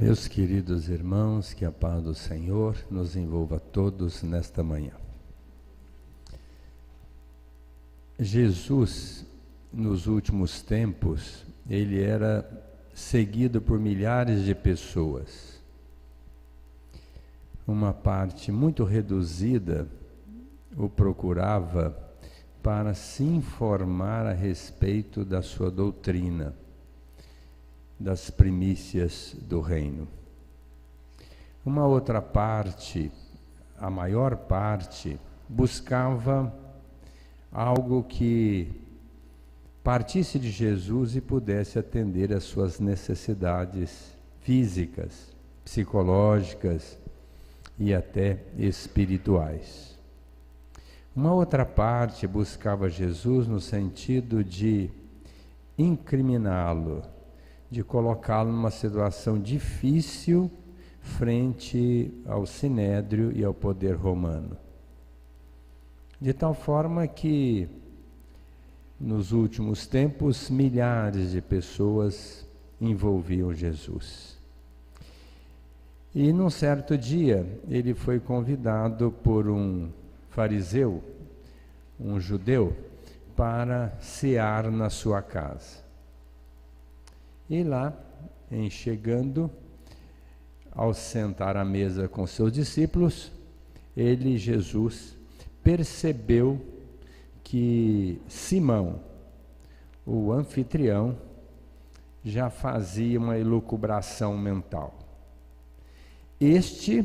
Meus queridos irmãos, que a paz do Senhor nos envolva todos nesta manhã. Jesus, nos últimos tempos, ele era seguido por milhares de pessoas. Uma parte muito reduzida o procurava para se informar a respeito da sua doutrina, das primícias do reino. Uma outra parte, a maior parte, buscava algo que partisse de Jesus e pudesse atender às suas necessidades físicas, psicológicas e até espirituais. Uma outra parte buscava Jesus no sentido de incriminá-lo, de colocá-lo numa situação difícil frente ao sinédrio e ao poder romano. De tal forma que, nos últimos tempos, milhares de pessoas envolviam Jesus. E num certo dia, ele foi convidado por um fariseu, um judeu, para cear na sua casa. E lá, em chegando, ao sentar à mesa com seus discípulos, Jesus, percebeu que Simão, o anfitrião, já fazia uma elucubração mental. Este,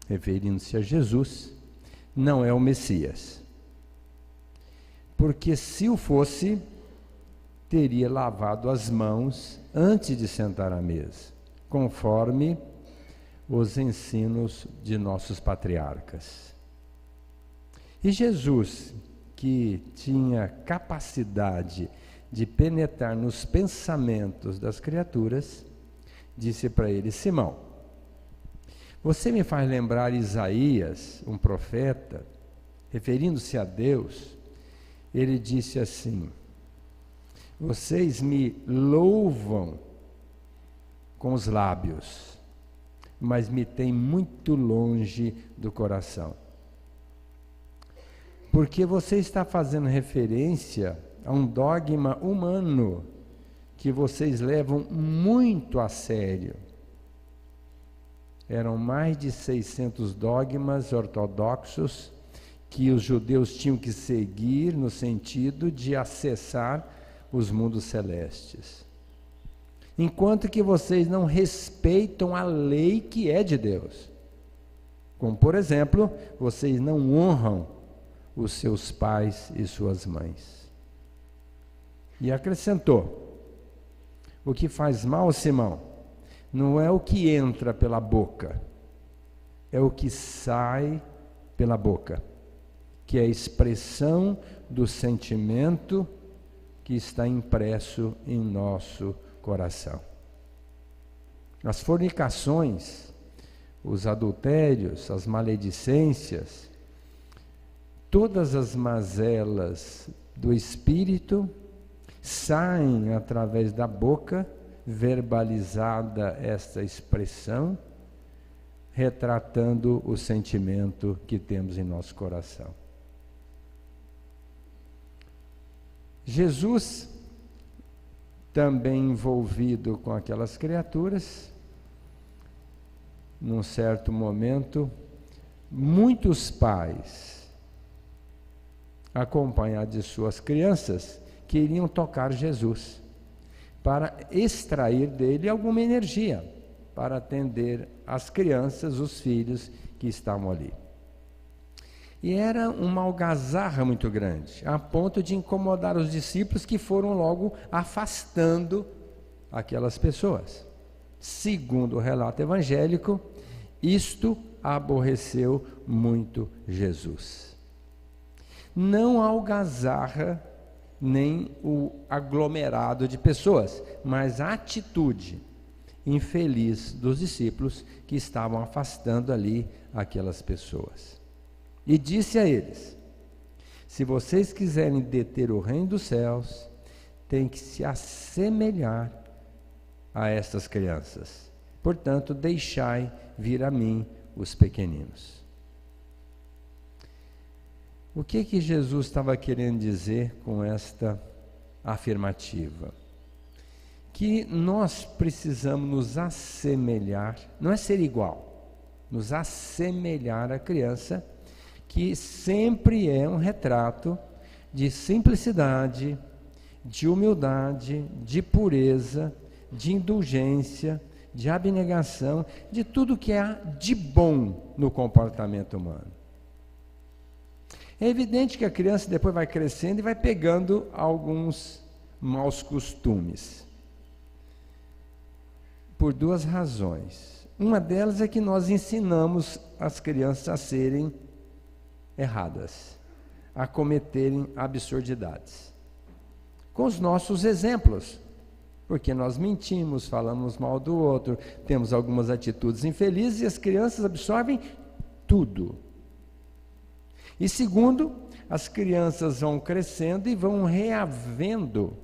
referindo-se a Jesus, não é o Messias, porque se o fosse, teria lavado as mãos antes de sentar à mesa, conforme os ensinos de nossos patriarcas. E Jesus, que tinha capacidade de penetrar nos pensamentos das criaturas, disse para ele: Simão, você me faz lembrar Isaías, um profeta, referindo-se a Deus. Ele disse assim: vocês me louvam com os lábios, mas me têm muito longe do coração. Porque você está fazendo referência a um dogma humano que vocês levam muito a sério. Eram mais de 600 dogmas ortodoxos que os judeus tinham que seguir no sentido de acessar os mundos celestes. Enquanto que vocês não respeitam a lei que é de Deus. Como, por exemplo, vocês não honram os seus pais e suas mães. E acrescentou: o que faz mal, Simão, não é o que entra pela boca, é o que sai pela boca, que é a expressão do sentimento que está impresso em nosso coração. As fornicações, os adultérios, as maledicências, todas as mazelas do espírito saem através da boca, verbalizada esta expressão, retratando o sentimento que temos em nosso coração. Jesus, também envolvido com aquelas criaturas, num certo momento, muitos pais, acompanhados de suas crianças, queriam tocar Jesus, para extrair dele alguma energia, para atender as crianças, os filhos que estavam ali. E era uma algazarra muito grande, a ponto de incomodar os discípulos, que foram logo afastando aquelas pessoas. Segundo o relato evangélico, isto aborreceu muito Jesus. Não a algazarra, nem o aglomerado de pessoas, mas a atitude infeliz dos discípulos que estavam afastando ali aquelas pessoas. E disse a eles: se vocês quiserem deter o reino dos céus, tem que se assemelhar a estas crianças. Portanto, deixai vir a mim os pequeninos. O que Jesus estava querendo dizer com esta afirmativa? Que nós precisamos nos assemelhar, não é ser igual, nos assemelhar à criança, que sempre é um retrato de simplicidade, de humildade, de pureza, de indulgência, de abnegação, de tudo que há de bom no comportamento humano. É evidente que a criança depois vai crescendo e vai pegando alguns maus costumes. Por duas razões. Uma delas é que nós ensinamos as crianças a serem erradas, a cometerem absurdidades. Com os nossos exemplos. Porque nós mentimos, falamos mal do outro, temos algumas atitudes infelizes e as crianças absorvem tudo. E segundo, as crianças vão crescendo e vão reavendo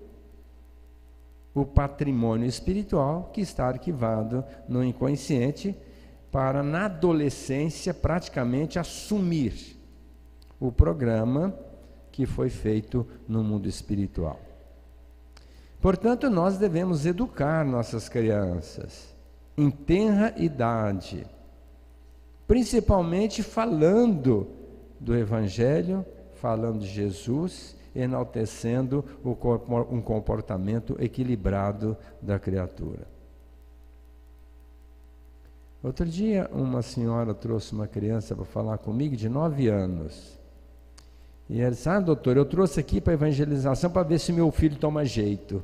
o patrimônio espiritual que está arquivado no inconsciente para, na adolescência, praticamente assumir o programa que foi feito no mundo espiritual. Portanto, nós devemos educar nossas crianças em tenra idade, principalmente falando do Evangelho, falando de Jesus, enaltecendo um comportamento equilibrado da criatura. Outro dia, uma senhora trouxe uma criança para falar comigo de 9 anos. E ela disse: doutor, eu trouxe aqui para evangelização para ver se meu filho toma jeito.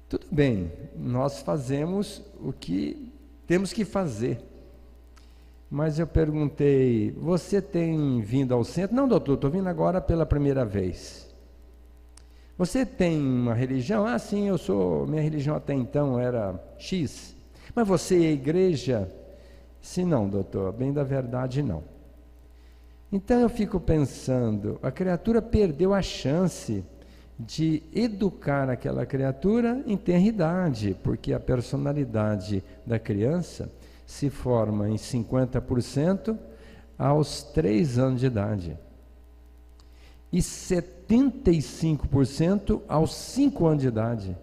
Tudo bem, nós fazemos o que temos que fazer. Mas eu perguntei: você tem vindo ao centro? Não, doutor, estou vindo agora pela primeira vez. Você tem uma religião? Ah, sim, minha religião até então era X. Mas você é igreja? Sim, não, doutor, bem da verdade não. Então eu fico pensando, a criatura perdeu a chance de educar aquela criatura em tenra idade, porque a personalidade da criança se forma em 50% aos 3 anos de idade e 75% aos 5 anos de idade.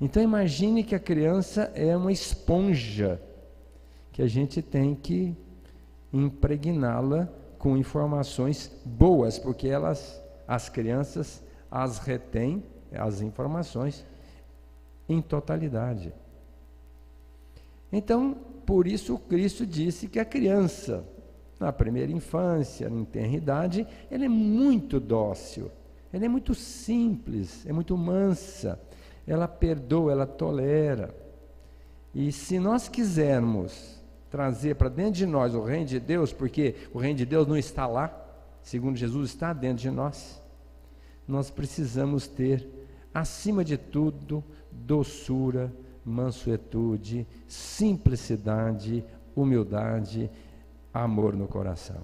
Então imagine que a criança é uma esponja que a gente tem que impregná-la com informações boas, porque as crianças as retêm, as informações, em totalidade. Então, por isso Cristo disse que a criança, na primeira infância, em tenra idade, ela é muito dócil, ela é muito simples, é muito mansa, ela perdoa, ela tolera. E se nós quisermos trazer para dentro de nós o reino de Deus, porque o reino de Deus não está lá, segundo Jesus, está dentro de nós, nós precisamos ter, acima de tudo, doçura, mansuetude, simplicidade, humildade, amor no coração.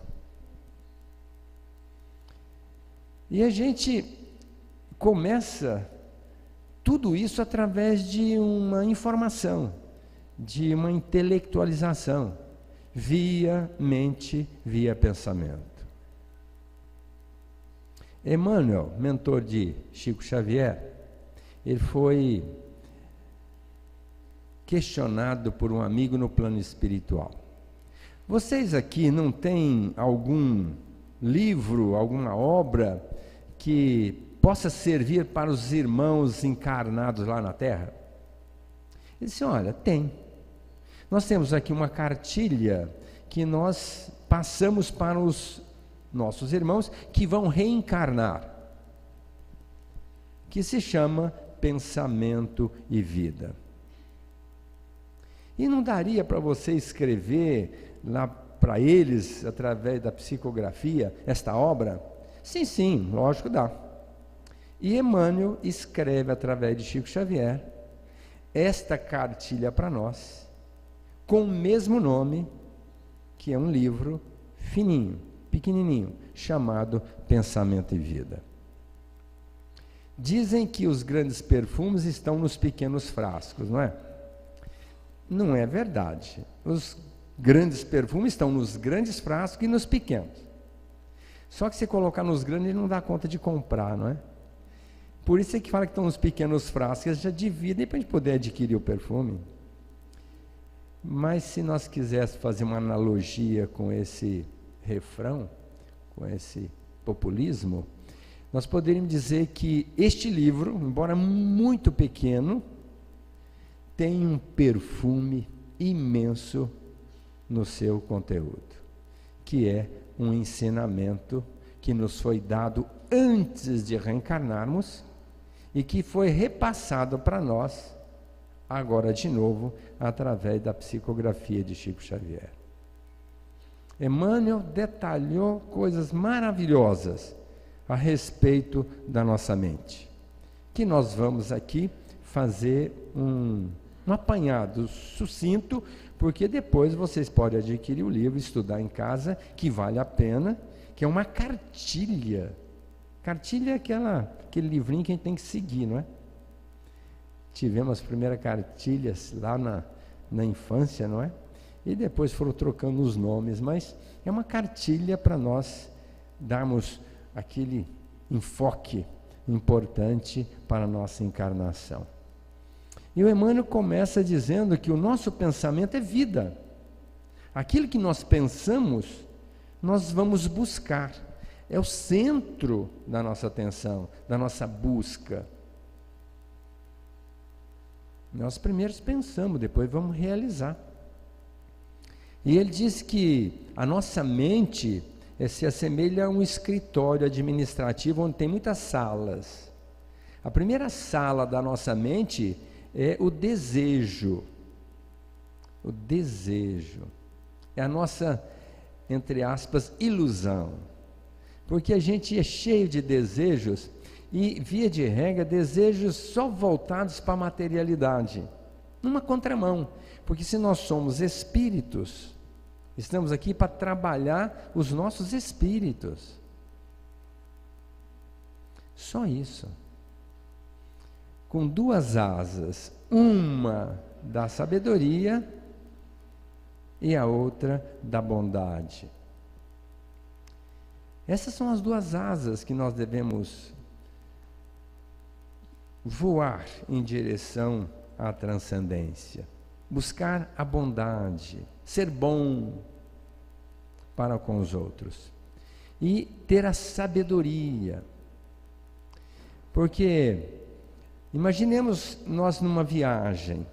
E a gente começa tudo isso através de uma informação, de uma intelectualização, via mente, via pensamento. Emmanuel, mentor de Chico Xavier, ele foi questionado por um amigo no plano espiritual. Vocês aqui não têm algum livro, alguma obra que possa servir para os irmãos encarnados lá na Terra? Ele disse: olha, tem. Nós temos aqui uma cartilha que nós passamos para os nossos irmãos que vão reencarnar, que se chama Pensamento e Vida. E não daria para você escrever lá para eles, através da psicografia, esta obra? Sim, sim, lógico dá. E Emmanuel escreve, através de Chico Xavier, esta cartilha para nós, com o mesmo nome, que é um livro fininho, pequenininho, chamado Pensamento e Vida. Dizem que os grandes perfumes estão nos pequenos frascos, não é? Não é verdade. Os grandes perfumes estão nos grandes frascos e nos pequenos. Só que se colocar nos grandes, ele não dá conta de comprar, não é? Por isso é que fala que estão nos pequenos frascos, já dividem para a gente poder adquirir o perfume. Mas se nós quiséssemos fazer uma analogia com esse refrão, com esse populismo, nós poderíamos dizer que este livro, embora muito pequeno, tem um perfume imenso no seu conteúdo, que é um ensinamento que nos foi dado antes de reencarnarmos e que foi repassado para nós, agora de novo, através da psicografia de Chico Xavier. Emmanuel detalhou coisas maravilhosas a respeito da nossa mente, que nós vamos aqui fazer um apanhado sucinto, porque depois vocês podem adquirir o livro, estudar em casa, que vale a pena, que é uma cartilha. Cartilha é aquele livrinho que a gente tem que seguir, não é? Tivemos as primeiras cartilhas lá na infância, não é? E depois foram trocando os nomes, mas é uma cartilha para nós darmos aquele enfoque importante para a nossa encarnação. E o Emmanuel começa dizendo que o nosso pensamento é vida. Aquilo que nós pensamos, nós vamos buscar. É o centro da nossa atenção, da nossa busca. Nós primeiro pensamos, depois vamos realizar. E ele diz que a nossa mente se assemelha a um escritório administrativo onde tem muitas salas. A primeira sala da nossa mente é o desejo. O desejo é a nossa, entre aspas, ilusão. Porque a gente é cheio de desejos e, via de regra, desejos só voltados para a materialidade. Numa contramão. Porque se nós somos espíritos, estamos aqui para trabalhar os nossos espíritos. Só isso. Com duas asas, uma da sabedoria e a outra da bondade. Essas são as duas asas que nós devemos voar em direção à transcendência. Buscar a bondade, ser bom para com os outros e ter a sabedoria. Porque imaginemos nós numa viagem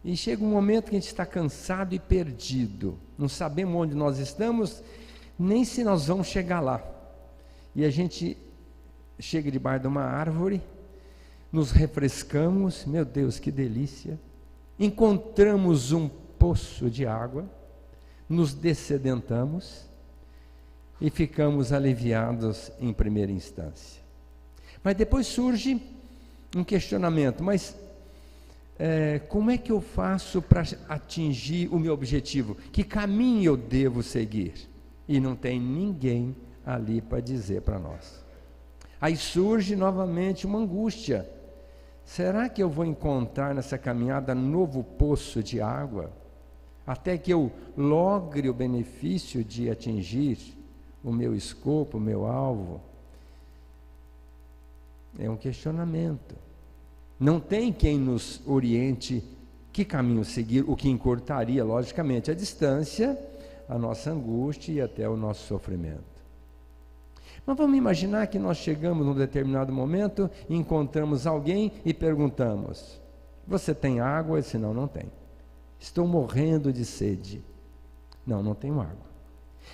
e chega um momento que a gente está cansado e perdido, não sabemos onde nós estamos, nem se nós vamos chegar lá. E a gente chega debaixo de uma árvore, nos refrescamos, meu Deus, que delícia, encontramos um poço de água, nos dessedentamos e ficamos aliviados em primeira instância. Mas depois surge um questionamento, mas como é que eu faço para atingir o meu objetivo? Que caminho eu devo seguir? E não tem ninguém ali para dizer para nós. Aí surge novamente uma angústia. Será que eu vou encontrar nessa caminhada novo poço de água? Até que eu logre o benefício de atingir o meu escopo, o meu alvo? É um questionamento. Não tem quem nos oriente que caminho seguir, o que encurtaria, logicamente, a distância, a nossa angústia e até o nosso sofrimento. Mas vamos imaginar que nós chegamos num determinado momento, encontramos alguém e perguntamos: você tem água? Se não, não tem. Estou morrendo de sede. Não, não tenho água.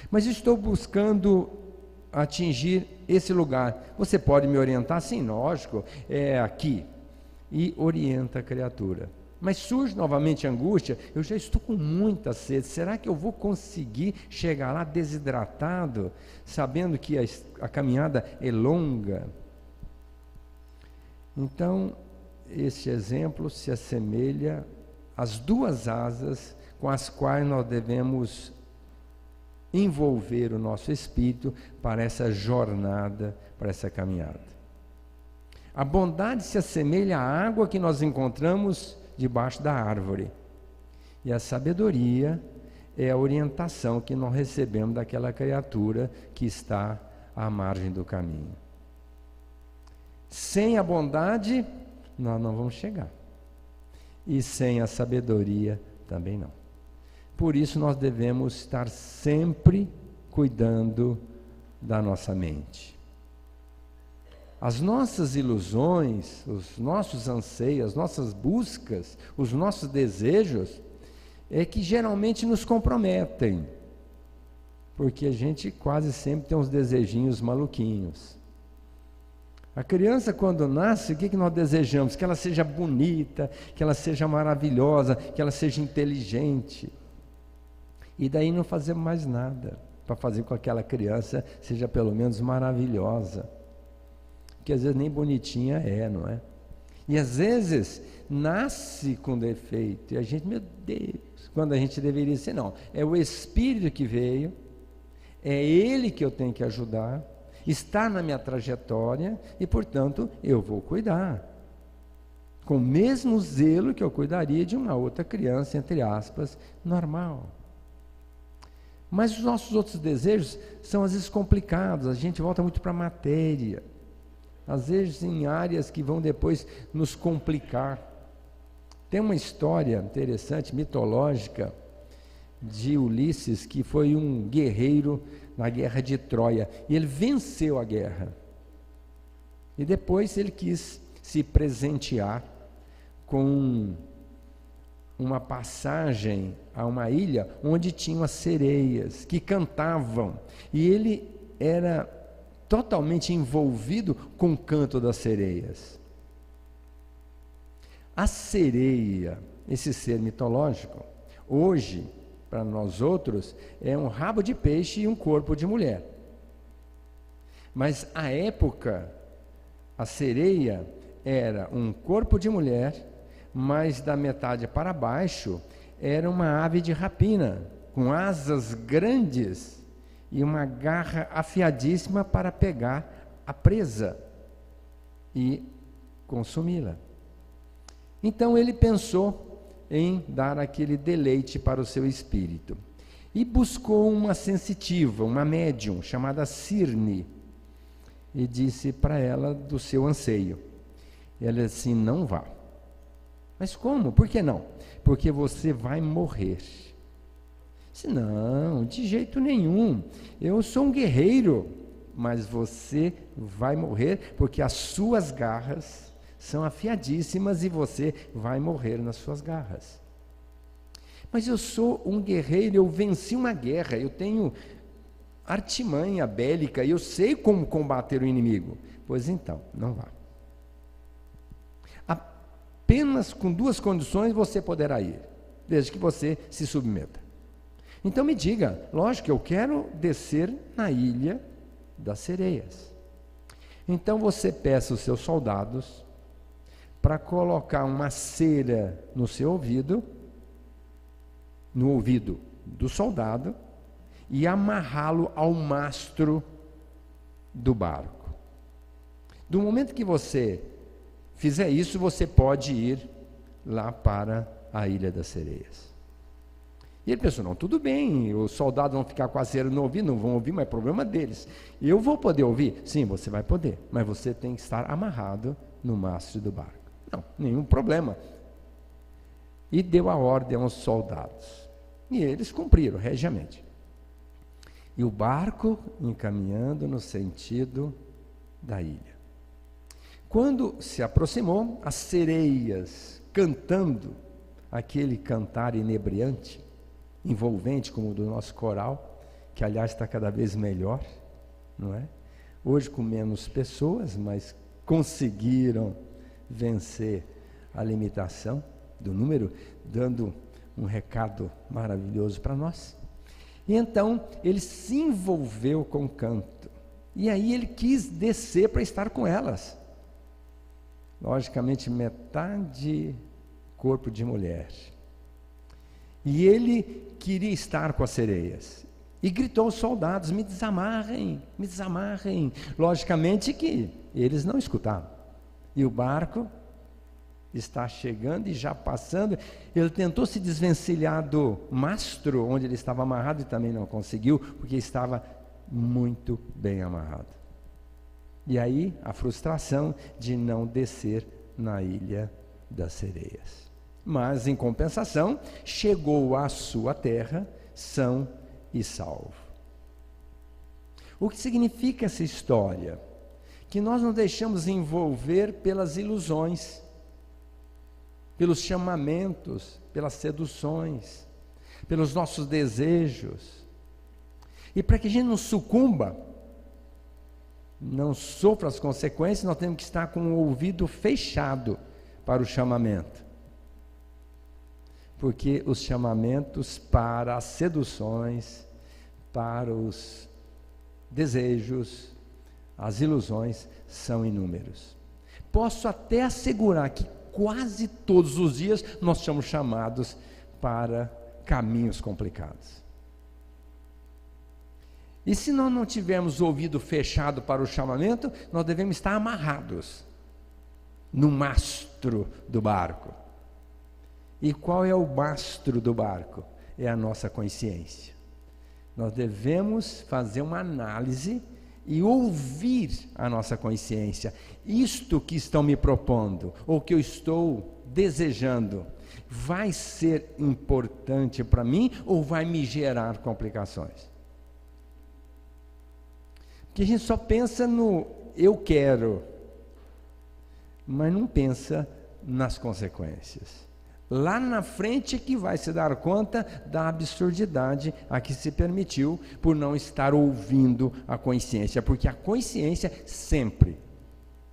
Mas estou buscando atingir esse lugar. Você pode me orientar? Sim, lógico, é aqui. E orienta a criatura. Mas surge novamente a angústia, eu já estou com muita sede, será que eu vou conseguir chegar lá desidratado, sabendo que a caminhada é longa? Então, este exemplo se assemelha às duas asas com as quais nós devemos envolver o nosso espírito para essa jornada, para essa caminhada. A bondade se assemelha à água que nós encontramos debaixo da árvore. E a sabedoria é a orientação que nós recebemos daquela criatura que está à margem do caminho. Sem a bondade, nós não vamos chegar. E sem a sabedoria, também não. Por isso nós devemos estar sempre cuidando da nossa mente. As nossas ilusões, os nossos anseios, as nossas buscas, os nossos desejos, é que geralmente nos comprometem. Porque a gente quase sempre tem uns desejinhos maluquinhos. A criança, quando nasce, o que nós desejamos? Que ela seja bonita, que ela seja maravilhosa, que ela seja inteligente. E daí não fazemos mais nada para fazer com que aquela criança seja pelo menos maravilhosa. Porque às vezes nem bonitinha é, não é? E às vezes nasce com defeito. E a gente, meu Deus, quando a gente deveria ser, não. É o Espírito que veio, é Ele que eu tenho que ajudar, está na minha trajetória e, portanto, eu vou cuidar. Com o mesmo zelo que eu cuidaria de uma outra criança, entre aspas, normal. Mas os nossos outros desejos são às vezes complicados, a gente volta muito para a matéria. Às vezes em áreas que vão depois nos complicar. Tem uma história interessante, mitológica, de Ulisses, que foi um guerreiro na guerra de Troia, e ele venceu a guerra. E depois ele quis se presentear com uma passagem a uma ilha onde tinham as sereias que cantavam, e ele era totalmente envolvido com o canto das sereias. A sereia, esse ser mitológico, hoje, para nós outros, é um rabo de peixe e um corpo de mulher. Mas, à época, a sereia era um corpo de mulher, mas da metade para baixo era uma ave de rapina, com asas grandes e uma garra afiadíssima para pegar a presa e consumi-la. Então ele pensou em dar aquele deleite para o seu espírito. E buscou uma sensitiva, uma médium, chamada Cirne, e disse para ela do seu anseio. Ela disse assim, não vá. Mas como? Por que não? Porque você vai morrer. Disse, não, de jeito nenhum. Eu sou um guerreiro, mas você vai morrer porque as suas garras são afiadíssimas e você vai morrer nas suas garras. Mas eu sou um guerreiro, eu venci uma guerra, eu tenho artimanha bélica, eu sei como combater o inimigo. Pois então, não vá. Apenas com duas condições você poderá ir, desde que você se submeta. Então me diga, lógico que eu quero descer na ilha das sereias. Então você peça os seus soldados para colocar uma cera no seu ouvido, no ouvido do soldado, e amarrá-lo ao mastro do barco. Do momento que você fizer isso, você pode ir lá para a Ilha das Sereias. E ele pensou, não, tudo bem, os soldados vão ficar com a cera no ouvido, não vão ouvir, mas é problema deles. Eu vou poder ouvir? Sim, você vai poder, mas você tem que estar amarrado no mastro do barco. Não, nenhum problema. E deu a ordem aos soldados. E eles cumpriram regiamente. E o barco encaminhando no sentido da ilha. Quando se aproximou, as sereias cantando aquele cantar inebriante, envolvente como o do nosso coral, que aliás está cada vez melhor, não é? Hoje com menos pessoas, mas conseguiram vencer a limitação do número, dando um recado maravilhoso para nós. E então ele se envolveu com o canto, e aí ele quis descer para estar com elas. Logicamente, metade corpo de mulher. E ele queria estar com as sereias. E gritou aos soldados, me desamarrem, me desamarrem. Logicamente que eles não escutavam. E o barco está chegando e já passando. Ele tentou se desvencilhar do mastro onde ele estava amarrado e também não conseguiu, porque estava muito bem amarrado. E aí a frustração de não descer na ilha das sereias. Mas em compensação, chegou à sua terra são e salvo. O que significa essa história? Que nós não deixamos envolver pelas ilusões, pelos chamamentos, pelas seduções, pelos nossos desejos. E para que a gente não sucumba, não sofra as consequências, nós temos que estar com o ouvido fechado para o chamamento. Porque os chamamentos para as seduções, para os desejos, as ilusões são inúmeros. Posso até assegurar que quase todos os dias nós somos chamados para caminhos complicados. E se nós não tivermos o ouvido fechado para o chamamento, nós devemos estar amarrados no mastro do barco. E qual é o mastro do barco? É a nossa consciência. Nós devemos fazer uma análise e ouvir a nossa consciência. Isto que estão me propondo, ou que eu estou desejando, vai ser importante para mim ou vai me gerar complicações? Porque a gente só pensa no eu quero, mas não pensa nas consequências. Lá na frente que vai se dar conta da absurdidade a que se permitiu por não estar ouvindo a consciência, porque a consciência sempre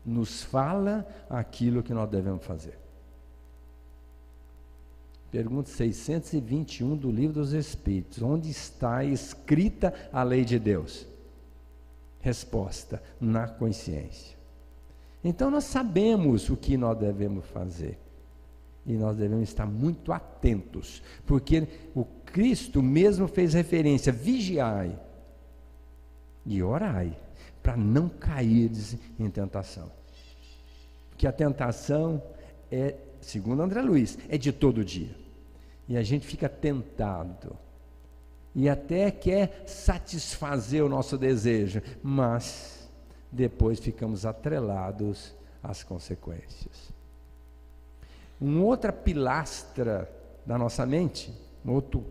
nos fala aquilo que nós devemos fazer. Pergunta 621 do Livro dos Espíritos: onde está escrita a lei de Deus? Resposta: na consciência. Então nós sabemos o que nós devemos fazer. E nós devemos estar muito atentos, porque o Cristo mesmo fez referência: vigiai e orai, para não cair em tentação. Porque a tentação é, segundo André Luiz, é de todo dia. E a gente fica tentado, e até quer satisfazer o nosso desejo, mas depois ficamos atrelados às consequências. Uma outra pilastra da nossa mente, um outro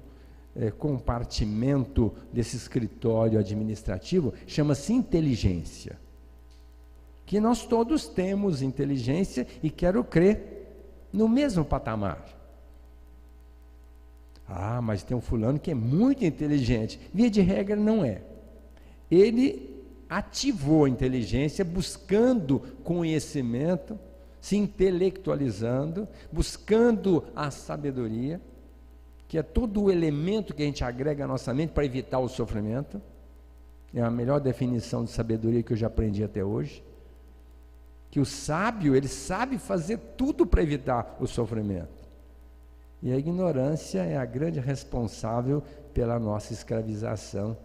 compartimento desse escritório administrativo, chama-se inteligência. Que nós todos temos inteligência e quero crer no mesmo patamar. Ah, mas tem um fulano que é muito inteligente. Via de regra não é. Ele ativou a inteligência buscando conhecimento, se intelectualizando, buscando a sabedoria, que é todo o elemento que a gente agrega à nossa mente para evitar o sofrimento. É a melhor definição de sabedoria que eu já aprendi até hoje. Que o sábio, ele sabe fazer tudo para evitar o sofrimento. E a ignorância é a grande responsável pela nossa escravização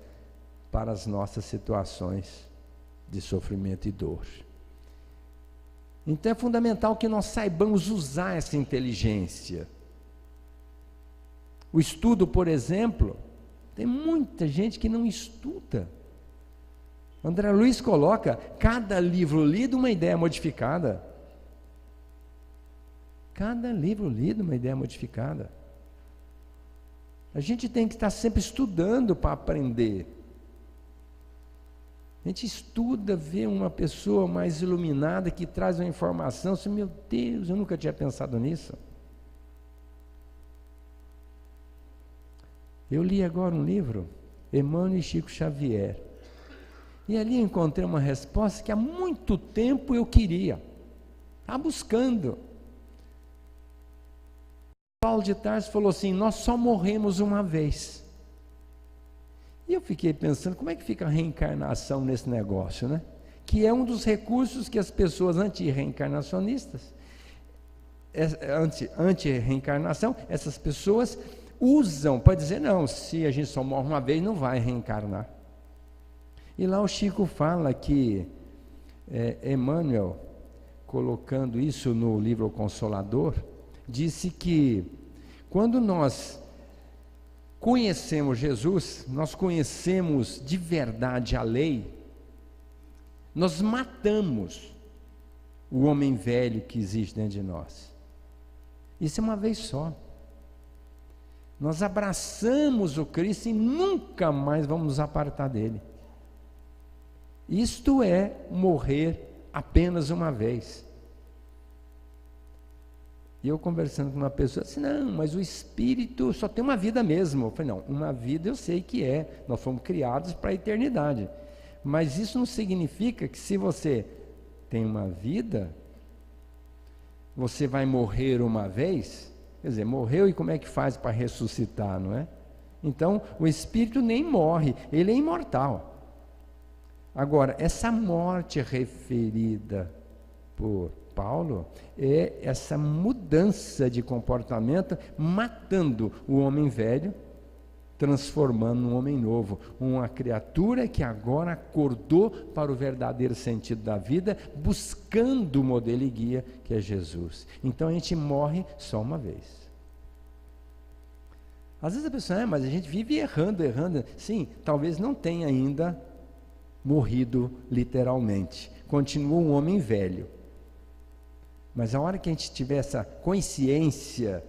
para as nossas situações de sofrimento e dor. Então é fundamental que nós saibamos usar essa inteligência. O estudo, por exemplo, tem muita gente que não estuda. André Luiz coloca: cada livro lido, uma ideia modificada. Cada livro lido, uma ideia modificada. A gente tem que estar sempre estudando para aprender. A gente estuda, vê uma pessoa mais iluminada que traz uma informação, assim, meu Deus, eu nunca tinha pensado nisso. Eu li agora um livro, Emmanuel e Chico Xavier, e ali eu encontrei uma resposta que há muito tempo eu queria, estava buscando. Paulo de Tarso falou assim: nós só morremos uma vez. E eu fiquei pensando, como é que fica a reencarnação nesse negócio, né? Que é um dos recursos que as pessoas anti-reencarnacionistas, anti-reencarnação, essas pessoas usam para dizer: não, se a gente só morre uma vez, não vai reencarnar. E lá o Chico fala que Emmanuel colocando isso no livro O Consolador, disse que quando nós conhecemos Jesus, nós conhecemos de verdade a lei, nós matamos o homem velho que existe dentro de nós. Isso é uma vez só. Nós abraçamos o Cristo e nunca mais vamos nos apartar dele. Isto é morrer apenas uma vez. E eu conversando com uma pessoa, disse, não, mas o Espírito só tem uma vida mesmo. Eu falei, não, uma vida eu sei que é, nós fomos criados para a eternidade. Mas isso não significa que se você tem uma vida, você vai morrer uma vez. Quer dizer, morreu e como é que faz para ressuscitar, não é? Então, o Espírito nem morre, ele é imortal. Agora, essa morte referida por Paulo é essa mudança de comportamento, matando o homem velho, transformando num homem novo, uma criatura que agora acordou para o verdadeiro sentido da vida, buscando o modelo e guia que é Jesus. Então a gente morre só uma vez. Às vezes a pessoa, mas a gente vive errando. Sim, talvez não tenha ainda morrido literalmente, continua um homem velho. Mas a hora que a gente tiver essa consciência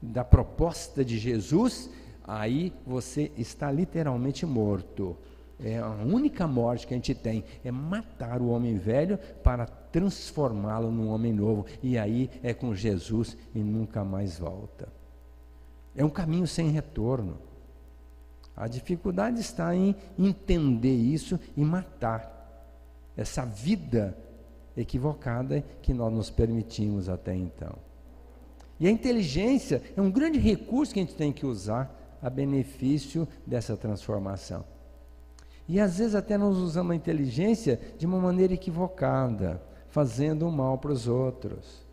da proposta de Jesus, aí você está literalmente morto. É a única morte que a gente tem, é matar o homem velho para transformá-lo num homem novo. E aí é com Jesus e nunca mais volta. É um caminho sem retorno. A dificuldade está em entender isso e matar essa vida equivocada que nós nos permitimos até então. E a inteligência é um grande recurso que a gente tem que usar a benefício dessa transformação. E às vezes até nós usamos a inteligência de uma maneira equivocada, fazendo mal para os outros.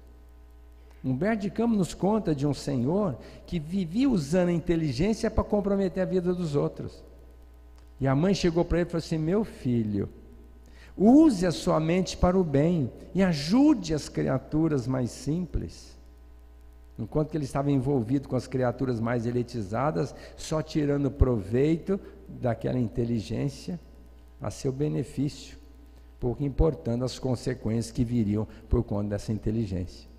Humberto de Campos nos conta de um senhor que vivia usando a inteligência para comprometer a vida dos outros. E a mãe chegou para ele e falou assim, meu filho, use a sua mente para o bem e ajude as criaturas mais simples. Enquanto que ele estava envolvido com as criaturas mais elitizadas, só tirando proveito daquela inteligência a seu benefício, pouco importando as consequências que viriam por conta dessa inteligência.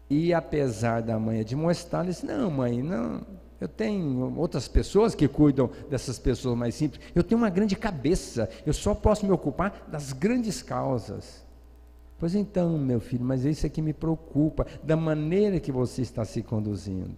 E apesar da mãe admoestar, ele disse, não mãe, não, eu tenho outras pessoas que cuidam dessas pessoas mais simples, eu tenho uma grande cabeça, eu só posso me ocupar das grandes causas. Pois então, meu filho, mas isso é que me preocupa, da maneira que você está se conduzindo.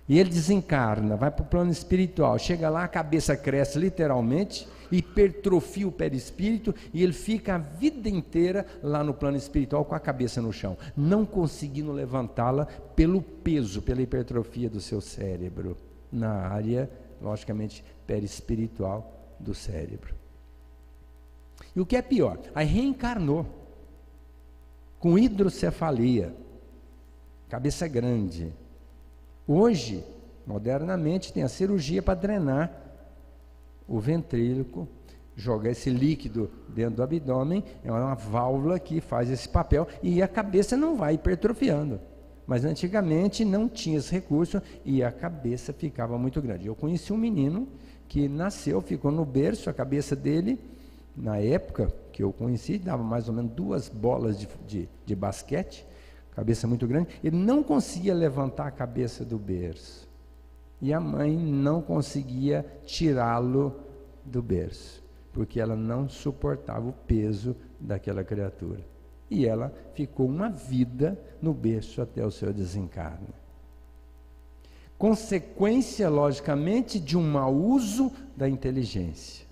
E ele desencarna, vai para o plano espiritual, chega lá, a cabeça cresce literalmente, hipertrofia o perispírito, e ele fica a vida inteira lá no plano espiritual com a cabeça no chão, não conseguindo levantá-la pelo peso, pela hipertrofia do seu cérebro, na área, logicamente, perispiritual do cérebro. E o que é pior, aí reencarnou, com hidrocefalia, cabeça grande. Hoje, modernamente, tem a cirurgia para drenar o ventríloco, jogar esse líquido dentro do abdômen, é uma válvula que faz esse papel e a cabeça não vai hipertrofiando. Mas antigamente não tinha esse recurso e a cabeça ficava muito grande. Eu conheci um menino que nasceu, ficou no berço, a cabeça dele, na época que eu conheci, dava mais ou menos 2 bolas de basquete, cabeça muito grande, ele não conseguia levantar a cabeça do berço, e a mãe não conseguia tirá-lo do berço, porque ela não suportava o peso daquela criatura, e ela ficou uma vida no berço até o seu desencarne. Consequência, logicamente, de um mau uso da inteligência.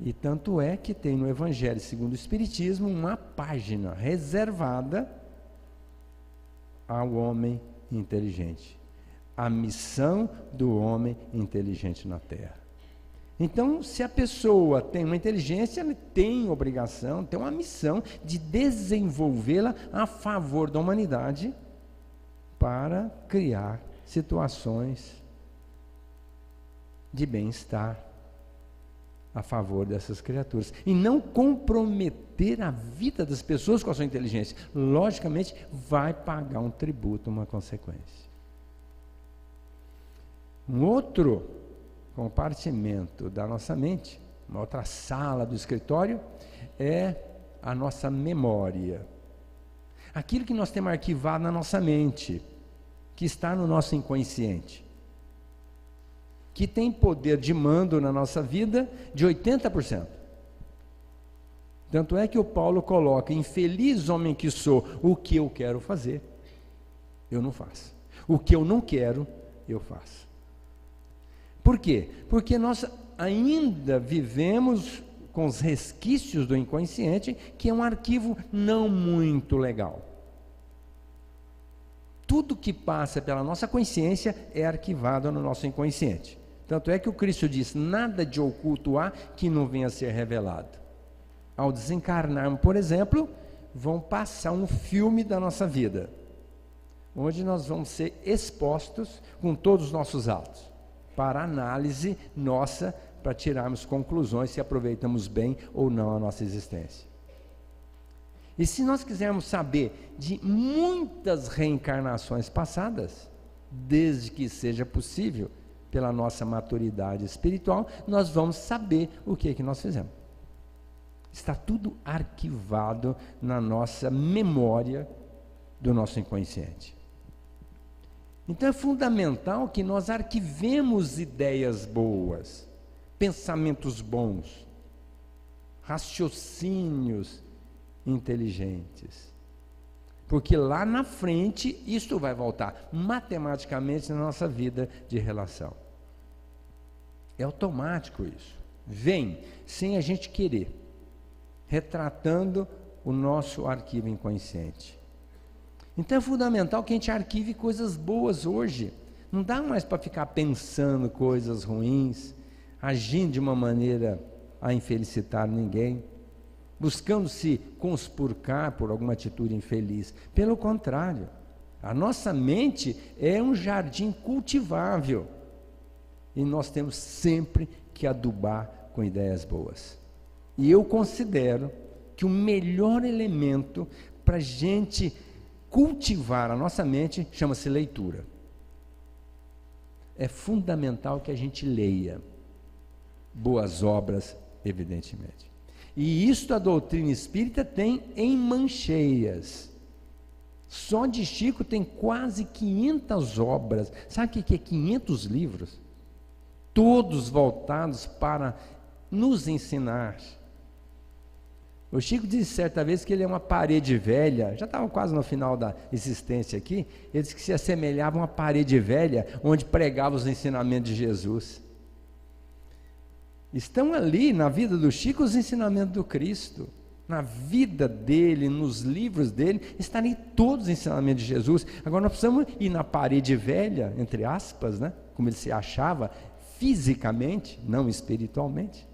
E tanto é que tem no Evangelho segundo o Espiritismo uma página reservada ao homem inteligente. A missão do homem inteligente na Terra. Então, se a pessoa tem uma inteligência, ela tem obrigação, tem uma missão de desenvolvê-la a favor da humanidade para criar situações de bem-estar, a favor dessas criaturas e não comprometer a vida das pessoas com a sua inteligência. Logicamente, vai pagar um tributo, uma consequência. Um outro compartimento da nossa mente, uma outra sala do escritório, é a nossa memória. Aquilo que nós temos arquivado na nossa mente, que está no nosso inconsciente, que tem poder de mando na nossa vida de 80%. Tanto é que o Paulo coloca: infeliz homem que sou, o que eu quero fazer, eu não faço. O que eu não quero, eu faço. Por quê? Porque nós ainda vivemos com os resquícios do inconsciente, que é um arquivo não muito legal. Tudo que passa pela nossa consciência é arquivado no nosso inconsciente. Tanto é que o Cristo diz: nada de oculto há que não venha a ser revelado. Ao desencarnarmos, por exemplo, vão passar um filme da nossa vida, onde nós vamos ser expostos com todos os nossos atos, para análise nossa, para tirarmos conclusões se aproveitamos bem ou não a nossa existência. E se nós quisermos saber de muitas reencarnações passadas, desde que seja possível, pela nossa maturidade espiritual, nós vamos saber o que nós fizemos. Está tudo arquivado na nossa memória do nosso inconsciente. Então é fundamental que nós arquivemos ideias boas, pensamentos bons, raciocínios inteligentes, porque lá na frente isto vai voltar matematicamente na nossa vida de relação. É automático isso, vem sem a gente querer, retratando o nosso arquivo inconsciente. Então é fundamental que a gente arquive coisas boas hoje. Não dá mais para ficar pensando coisas ruins, agindo de uma maneira a infelicitar ninguém, buscando se conspurcar por alguma atitude infeliz. Pelo contrário, a nossa mente é um jardim cultivável e nós temos sempre que adubar com ideias boas. E eu considero que o melhor elemento para a gente cultivar a nossa mente chama-se leitura. É fundamental que a gente leia boas obras, evidentemente. E isto a doutrina espírita tem em mancheias. Só de Chico tem quase 500 obras. Sabe o que é 500 livros? Todos voltados para nos ensinar. O Chico disse certa vez que ele é uma parede velha, já estava quase no final da existência aqui, ele disse que se assemelhava a uma parede velha, onde pregava os ensinamentos de Jesus. Estão ali na vida do Chico os ensinamentos do Cristo, na vida dele, nos livros dele, estão ali todos os ensinamentos de Jesus. Agora nós precisamos ir na parede velha, entre aspas, né? Como ele se achava fisicamente, não espiritualmente,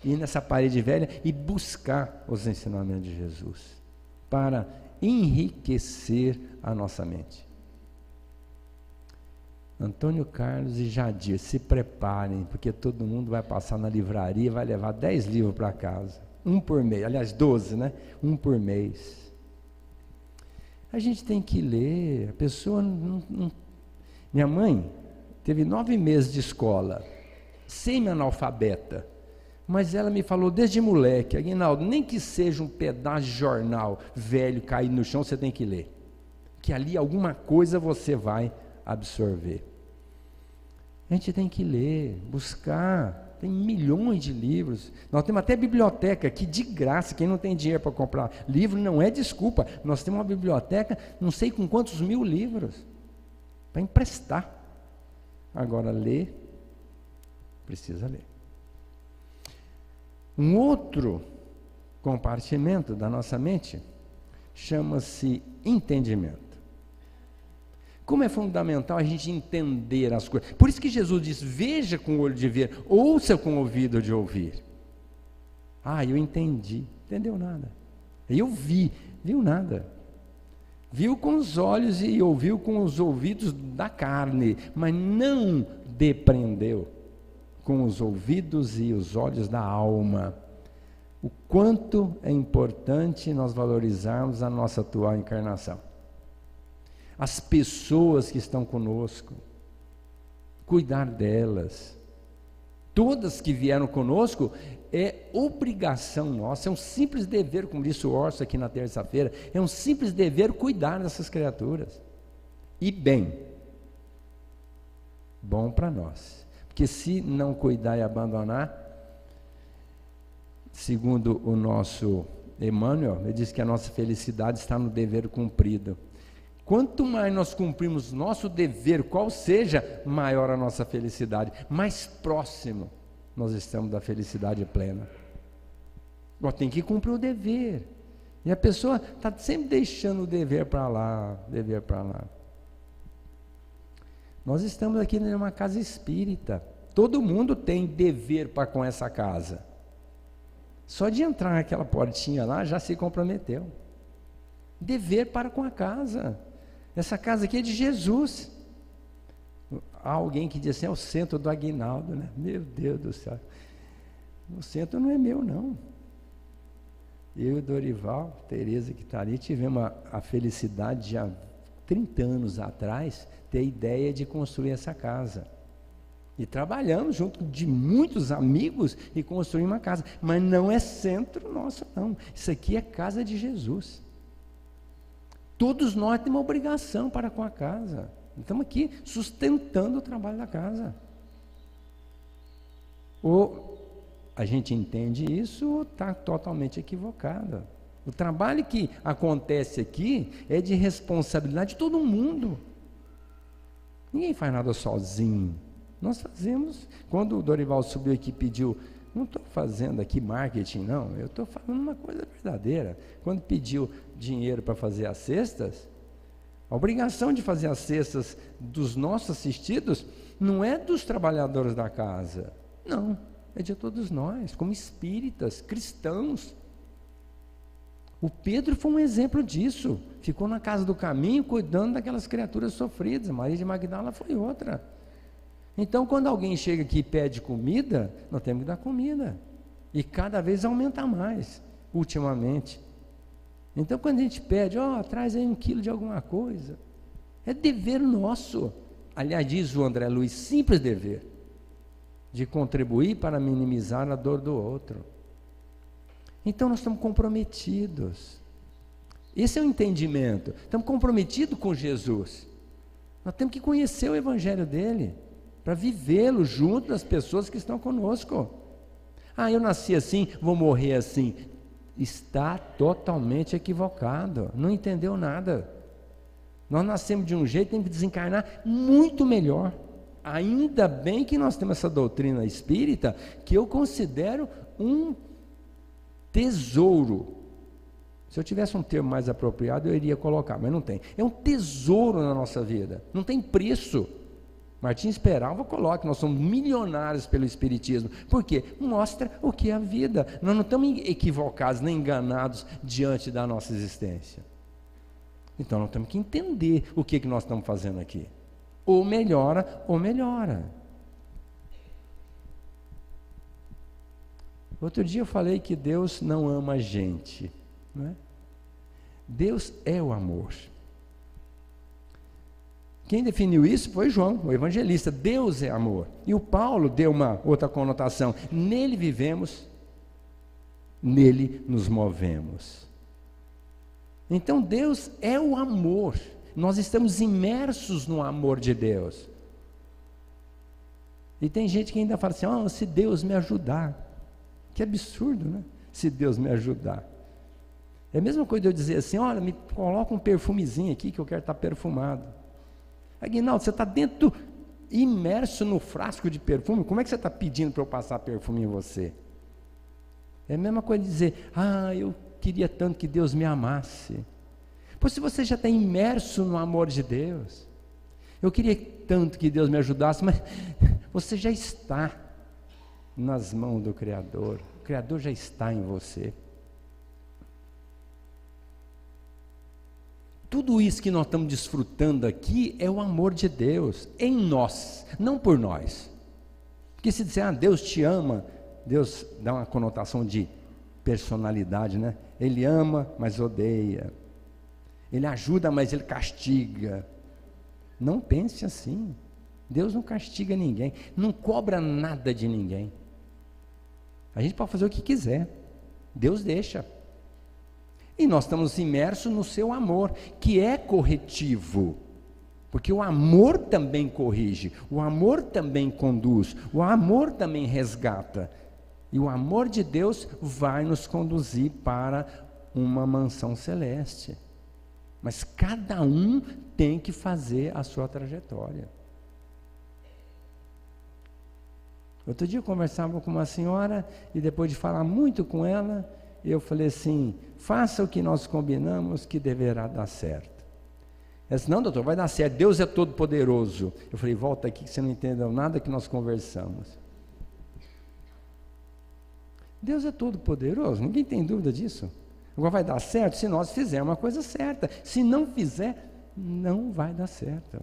ir nessa parede velha e buscar os ensinamentos de Jesus, para enriquecer a nossa mente. Antônio Carlos e Jadir, se preparem, porque todo mundo vai passar na livraria e vai levar 10 livros para casa, um por mês, aliás 12, né? Um por mês. A gente tem que ler, a pessoa não... Minha mãe teve 9 meses de escola, semi-analfabeta, mas ela me falou desde moleque: Aguinaldo, nem que seja um pedaço de jornal velho caído no chão, você tem que ler, que ali alguma coisa você vai absorver. A gente tem que ler, buscar, tem milhões de livros, nós temos até biblioteca aqui de graça, quem não tem dinheiro para comprar livro não é desculpa, nós temos uma biblioteca, não sei com quantos mil livros, para emprestar. Agora ler, precisa ler. Um outro compartimento da nossa mente chama-se entendimento. Como é fundamental a gente entender as coisas. Por isso que Jesus diz: veja com o olho de ver, ouça com o ouvido de ouvir. Ah, eu entendi. Entendeu nada. Eu viu nada. Viu com os olhos e ouviu com os ouvidos da carne, mas não depreendeu. com os ouvidos e os olhos da alma. O quanto é importante nós valorizarmos a nossa atual encarnação. As pessoas que estão conosco, cuidar delas. Todas que vieram conosco, é obrigação nossa, é um simples dever, como disse o Orso aqui na terça-feira, é um simples dever cuidar dessas criaturas. E bem, bom para nós, porque se não cuidar e abandonar, segundo o nosso Emmanuel, ele diz que a nossa felicidade está no dever cumprido. Quanto mais nós cumprimos nosso dever, qual seja, maior a nossa felicidade, mais próximo nós estamos da felicidade plena. Nós tem que cumprir o dever, e a pessoa está sempre deixando o dever para lá, dever para lá. Nós estamos aqui numa casa espírita, todo mundo tem dever para com essa casa, só de entrar naquela portinha lá já se comprometeu, dever para com a casa. Essa casa aqui é de Jesus. Há alguém que diz assim, é o centro do Aguinaldo, né? Meu Deus do céu, o centro não é meu não. Eu e o Dorival, Tereza que está ali, tivemos a felicidade de há 30 anos atrás ter a ideia de construir essa casa, e trabalhamos junto de muitos amigos e construímos uma casa, mas não é centro nosso não, isso aqui é casa de Jesus. Todos nós temos uma obrigação para com a casa. Estamos aqui sustentando o trabalho da casa. Ou a gente entende isso ou está totalmente equivocado. O trabalho que acontece aqui é de responsabilidade de todo mundo. Ninguém faz nada sozinho. Nós fazemos. Quando o Dorival subiu aqui e pediu, não estou fazendo aqui marketing não, eu estou falando uma coisa verdadeira. Quando pediu dinheiro para fazer as cestas, a obrigação de fazer as cestas dos nossos assistidos não é dos trabalhadores da casa, não, é de todos nós, como espíritas, cristãos. O Pedro foi um exemplo disso, ficou na casa do caminho cuidando daquelas criaturas sofridas. A Maria de Magdala foi outra. Então, quando alguém chega aqui e pede comida, nós temos que dar comida, e cada vez aumenta mais, ultimamente. Então, quando a gente pede, traz aí 1 quilo de alguma coisa, é dever nosso. Aliás, diz o André Luiz, simples dever, de contribuir para minimizar a dor do outro. Então, nós estamos comprometidos. Esse é o entendimento. Estamos comprometidos com Jesus. Nós temos que conhecer o Evangelho dele, para vivê-lo junto das pessoas que estão conosco. Eu nasci assim, vou morrer assim. Está totalmente equivocado, não entendeu nada. Nós nascemos de um jeito, temos que desencarnar muito melhor. Ainda bem que nós temos essa doutrina espírita, que eu considero um tesouro. Se eu tivesse um termo mais apropriado, eu iria colocar, mas não tem. É um tesouro na nossa vida, não tem preço. Martins Peralva coloca, nós somos milionários pelo Espiritismo. Por quê? Mostra o que é a vida. Nós não estamos equivocados nem enganados diante da nossa existência. Então nós temos que entender o que nós estamos fazendo aqui. Ou melhora, ou melhora. Outro dia eu falei que Deus não ama a gente, não é? Deus é o amor. Quem definiu isso foi João, o evangelista. Deus é amor. E o Paulo deu uma outra conotação. Nele vivemos, nele nos movemos. Então Deus é o amor. Nós estamos imersos no amor de Deus. E tem gente que ainda fala assim, se Deus me ajudar. Que absurdo, né? Se Deus me ajudar. É a mesma coisa de eu dizer assim, olha, me coloca um perfumezinho aqui que eu quero estar perfumado. Aguinaldo, você está dentro, imerso no frasco de perfume, como é que você está pedindo para eu passar perfume em você? É a mesma coisa de dizer, eu queria tanto que Deus me amasse. Pois se você já está imerso no amor de Deus, eu queria tanto que Deus me ajudasse, mas você já está nas mãos do Criador, o Criador já está em você. Tudo isso que nós estamos desfrutando aqui é o amor de Deus em nós, não por nós. Porque se disser, Deus te ama, Deus dá uma conotação de personalidade, né? Ele ama, mas odeia. Ele ajuda, mas ele castiga. Não pense assim. Deus não castiga ninguém, não cobra nada de ninguém. A gente pode fazer o que quiser, Deus deixa. E nós estamos imersos no seu amor, que é corretivo. Porque o amor também corrige, o amor também conduz, o amor também resgata. E o amor de Deus vai nos conduzir para uma mansão celeste. Mas cada um tem que fazer a sua trajetória. Outro dia eu conversava com uma senhora e depois de falar muito com ela, eu falei assim, faça o que nós combinamos que deverá dar certo. Ela disse, não, doutor, vai dar certo, Deus é todo poderoso. Eu falei, volta aqui que você não entendeu nada que nós conversamos. Deus é todo poderoso, ninguém tem dúvida disso. Agora vai dar certo se nós fizermos uma coisa certa. Se não fizer, não vai dar certo.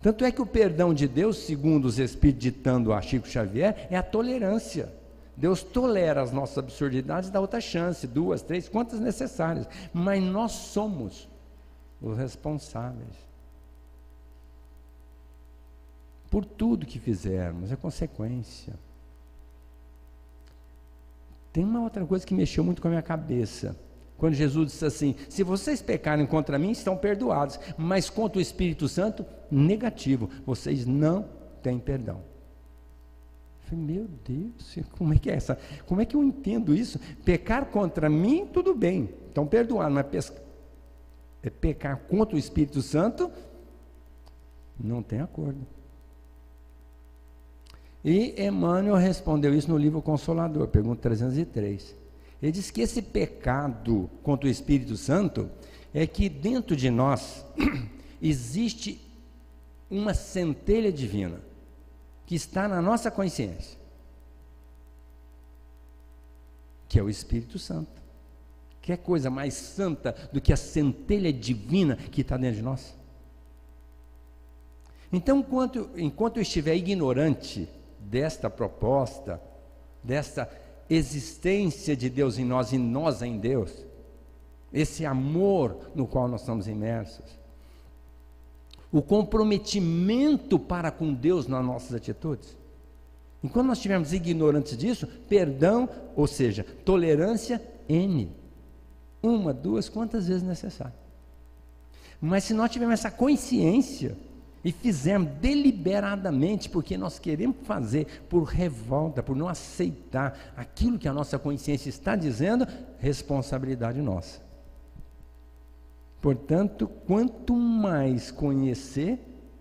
Tanto é que o perdão de Deus, segundo os Espíritos ditando a Chico Xavier, é a tolerância. Deus tolera as nossas absurdidades e dá outra chance, 2, 3, quantas necessárias. Mas nós somos os responsáveis por tudo que fizermos, é consequência. Tem uma outra coisa que mexeu muito com a minha cabeça. Quando Jesus disse assim, se vocês pecarem contra mim, estão perdoados, mas contra o Espírito Santo, negativo, vocês não têm perdão. Eu falei, meu Deus, como é que é essa? Como é que eu entendo isso? Pecar contra mim, tudo bem, estão perdoados, mas pecar contra o Espírito Santo, não tem acordo. E Emmanuel respondeu isso no livro Consolador, pergunta 303. Ele diz que esse pecado contra o Espírito Santo é que dentro de nós existe uma centelha divina que está na nossa consciência, que é o Espírito Santo. Que coisa mais santa do que a centelha divina que está dentro de nós? Então, enquanto eu estiver ignorante desta proposta, desta existência de Deus em nós e nós em Deus, esse amor no qual nós estamos imersos, o comprometimento para com Deus nas nossas atitudes, enquanto nós estivermos ignorantes disso, perdão, ou seja, tolerância N, 1, 2, quantas vezes necessário. Mas se nós tivermos essa consciência e fizermos deliberadamente, porque nós queremos fazer por revolta, por não aceitar aquilo que a nossa consciência está dizendo, responsabilidade nossa. Portanto, quanto mais conhecer,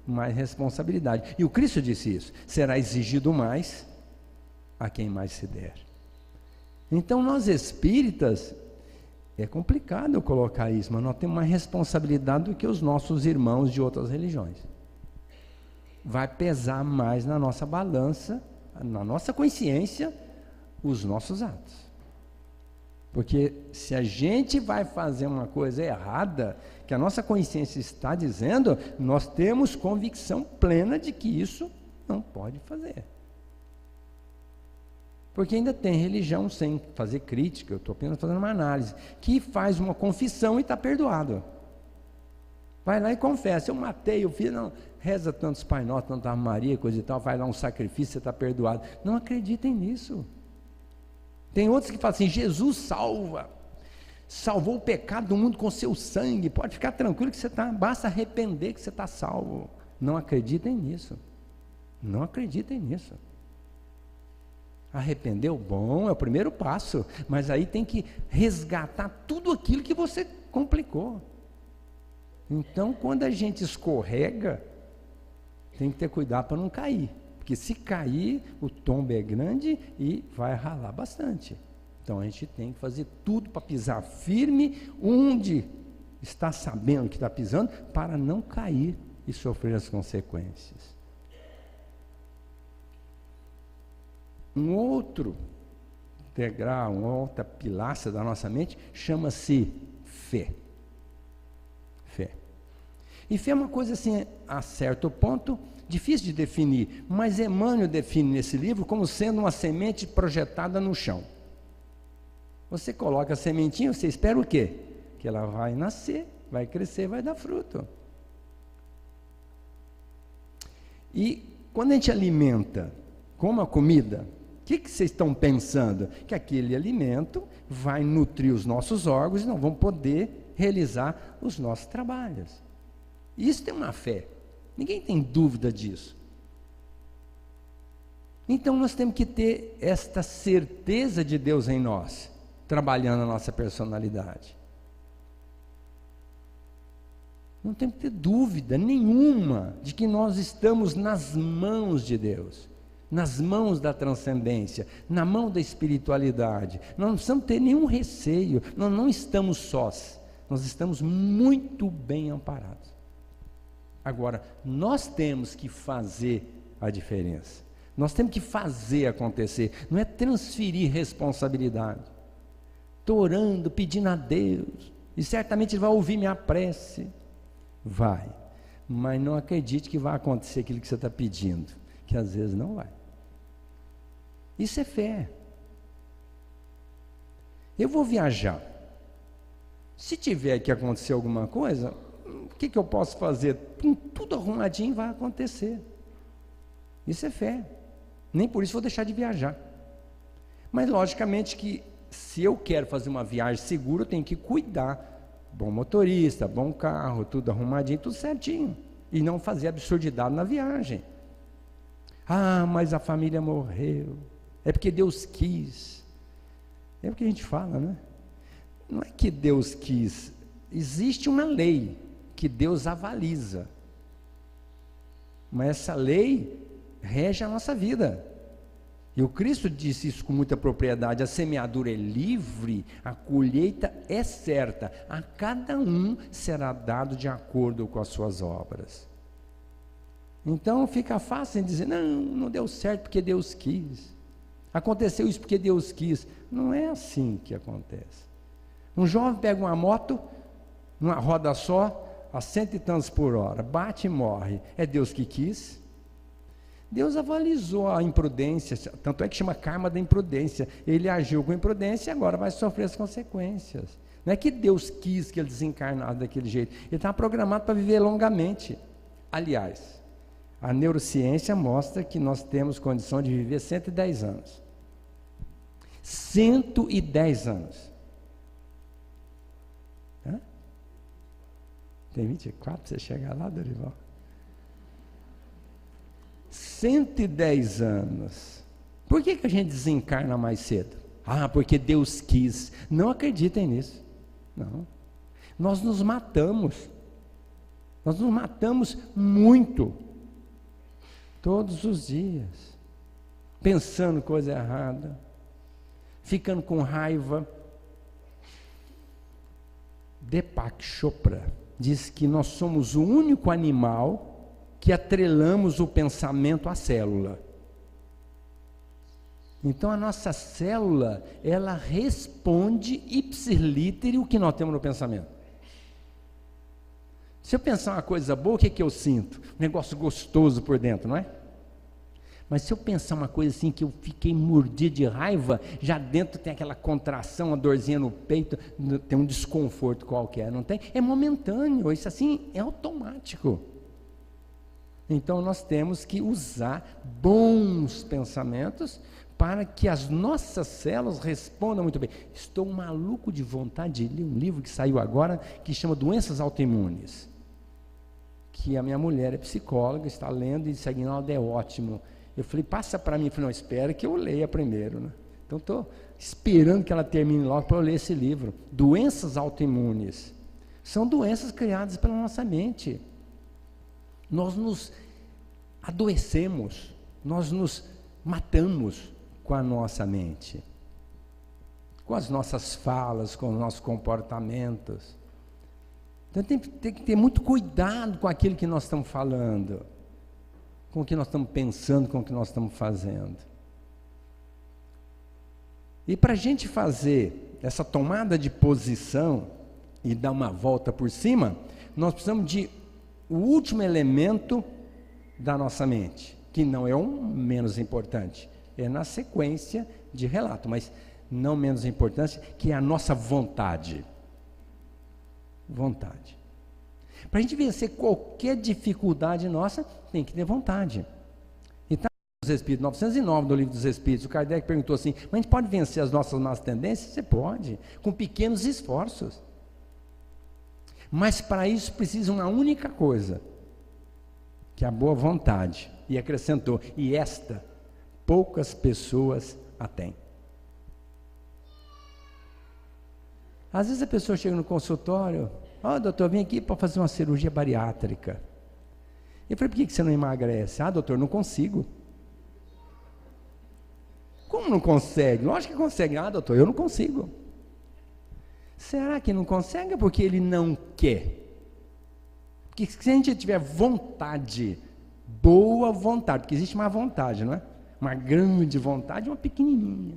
mais responsabilidade. E o Cristo disse isso, será exigido mais a quem mais se der. Então nós espíritas, é complicado eu colocar isso, mas nós temos mais responsabilidade do que os nossos irmãos de outras religiões. Vai pesar mais na nossa balança, na nossa consciência, os nossos atos. Porque se a gente vai fazer uma coisa errada, que a nossa consciência está dizendo, nós temos convicção plena de que isso não pode fazer. Porque ainda tem religião, sem fazer crítica, eu estou apenas fazendo uma análise, que faz uma confissão e está perdoado. Vai lá e confessa, eu matei o filho, não, reza tantos Pai Nosso, tanta Maria, coisa e tal, vai lá um sacrifício, você está perdoado. Não acreditem nisso. Tem outros que falam assim, Jesus salvou o pecado do mundo com seu sangue, pode ficar tranquilo que você está, basta arrepender que você está salvo. Não acreditem nisso. Não acreditem nisso. Arrepender, bom, é o primeiro passo, mas aí tem que resgatar tudo aquilo que você complicou. Então, quando a gente escorrega, tem que ter cuidado para não cair, porque se cair, o tombo é grande e vai ralar bastante. Então, a gente tem que fazer tudo para pisar firme, onde está sabendo que está pisando, para não cair e sofrer as consequências. Um outro degrau, uma outra pilastra da nossa mente, chama-se fé. Fé. E fé é uma coisa assim, a certo ponto, difícil de definir, mas Emmanuel define nesse livro como sendo uma semente projetada no chão. Você coloca a sementinha, você espera o quê? Que ela vai nascer, vai crescer, vai dar fruto. E quando a gente alimenta como a comida, o que vocês estão pensando? Que aquele alimento vai nutrir os nossos órgãos e nós vamos poder realizar os nossos trabalhos. Isso tem uma fé. Ninguém tem dúvida disso. Então nós temos que ter esta certeza de Deus em nós, trabalhando a nossa personalidade. Não tem que ter dúvida nenhuma de que nós estamos nas mãos de Deus, nas mãos da transcendência, na mão da espiritualidade. Nós não precisamos ter nenhum receio, nós não estamos sós, nós estamos muito bem amparados. Agora, nós temos que fazer a diferença, nós temos que fazer acontecer, não é transferir responsabilidade. Estou orando, pedindo a Deus, e certamente Ele vai ouvir minha prece. Vai, mas não acredite que vai acontecer aquilo que você está pedindo, que às vezes não vai. Isso é fé. Eu vou viajar, se tiver que acontecer alguma coisa, o que eu posso fazer? Com tudo arrumadinho vai acontecer. Isso é fé. Nem por isso vou deixar de viajar. Mas logicamente que se eu quero fazer uma viagem segura, eu tenho que cuidar. Bom motorista, bom carro, tudo arrumadinho, tudo certinho. E não fazer absurdidade na viagem. Ah, mas a família morreu. É porque Deus quis. É o que a gente fala, né? Não é que Deus quis. Existe uma lei que Deus avaliza. Mas essa lei rege a nossa vida. E o Cristo disse isso com muita propriedade: a semeadura é livre, a colheita é certa, a cada um será dado de acordo com as suas obras. Então fica fácil em dizer, não deu certo porque Deus quis, aconteceu isso porque Deus quis. Não é assim que acontece. Um jovem pega uma moto, numa roda só, a 100 e tantos por hora, bate e morre. É Deus que quis? Deus avalizou a imprudência, tanto é que chama karma da imprudência. Ele agiu com imprudência e agora vai sofrer as consequências. Não é que Deus quis que ele desencarnasse daquele jeito, ele estava programado para viver longamente. Aliás, a neurociência mostra que nós temos condição de viver 110 anos. 110 anos. Hã? Tem 24 para você chegar lá, Dorival? 110 anos. Por que a gente desencarna mais cedo? Ah, porque Deus quis. Não acreditem nisso. Não. Nós nos matamos. Nós nos matamos muito. Todos os dias. Pensando coisa errada. Ficando com raiva. Deepak Chopra diz que nós somos o único animal que atrelamos o pensamento à célula. Então a nossa célula, ela responde ipsis literi o que nós temos no pensamento. Se eu pensar uma coisa boa, o que eu sinto? Um negócio gostoso por dentro, não é? Mas se eu pensar uma coisa assim, que eu fiquei mordido de raiva, já dentro tem aquela contração, uma dorzinha no peito, tem um desconforto qualquer, não tem? É momentâneo, isso assim é automático. Então nós temos que usar bons pensamentos para que as nossas células respondam muito bem. Estou maluco de vontade de ler um livro que saiu agora, que chama Doenças Autoimunes, que a minha mulher é psicóloga, está lendo e disse, Aguinaldo, é ótimo. Eu falei, passa para mim. Eu falei, não, espera que eu leia primeiro, né? Então estou esperando que ela termine logo para eu ler esse livro. Doenças autoimunes são doenças criadas pela nossa mente. Nós nos adoecemos, nós nos matamos com a nossa mente, com as nossas falas, com os nossos comportamentos. Então tem que ter muito cuidado com aquilo que nós estamos falando, com o que nós estamos pensando, com o que nós estamos fazendo. E para a gente fazer essa tomada de posição e dar uma volta por cima, nós precisamos de o último elemento da nossa mente, que não é um menos importante, é na sequência de relato, mas não menos importante, que é a nossa vontade. Vontade. Para a gente vencer qualquer dificuldade nossa, tem que ter vontade. Então, nos Espíritos 909, no Livro dos Espíritos, o Kardec perguntou assim: mas a gente pode vencer as nossas más tendências? Você pode, com pequenos esforços. Mas para isso precisa uma única coisa, que é a boa vontade. E acrescentou: e esta, poucas pessoas a têm. Às vezes a pessoa chega no consultório: doutor, eu vim aqui para fazer uma cirurgia bariátrica. Eu falei: por que você não emagrece? Doutor, não consigo. Como não consegue? Lógico que consegue. Doutor, eu não consigo. Será que não consegue? Porque ele não quer. Porque se a gente tiver vontade, boa vontade, porque existe uma vontade, não é? Uma grande vontade e uma pequenininha.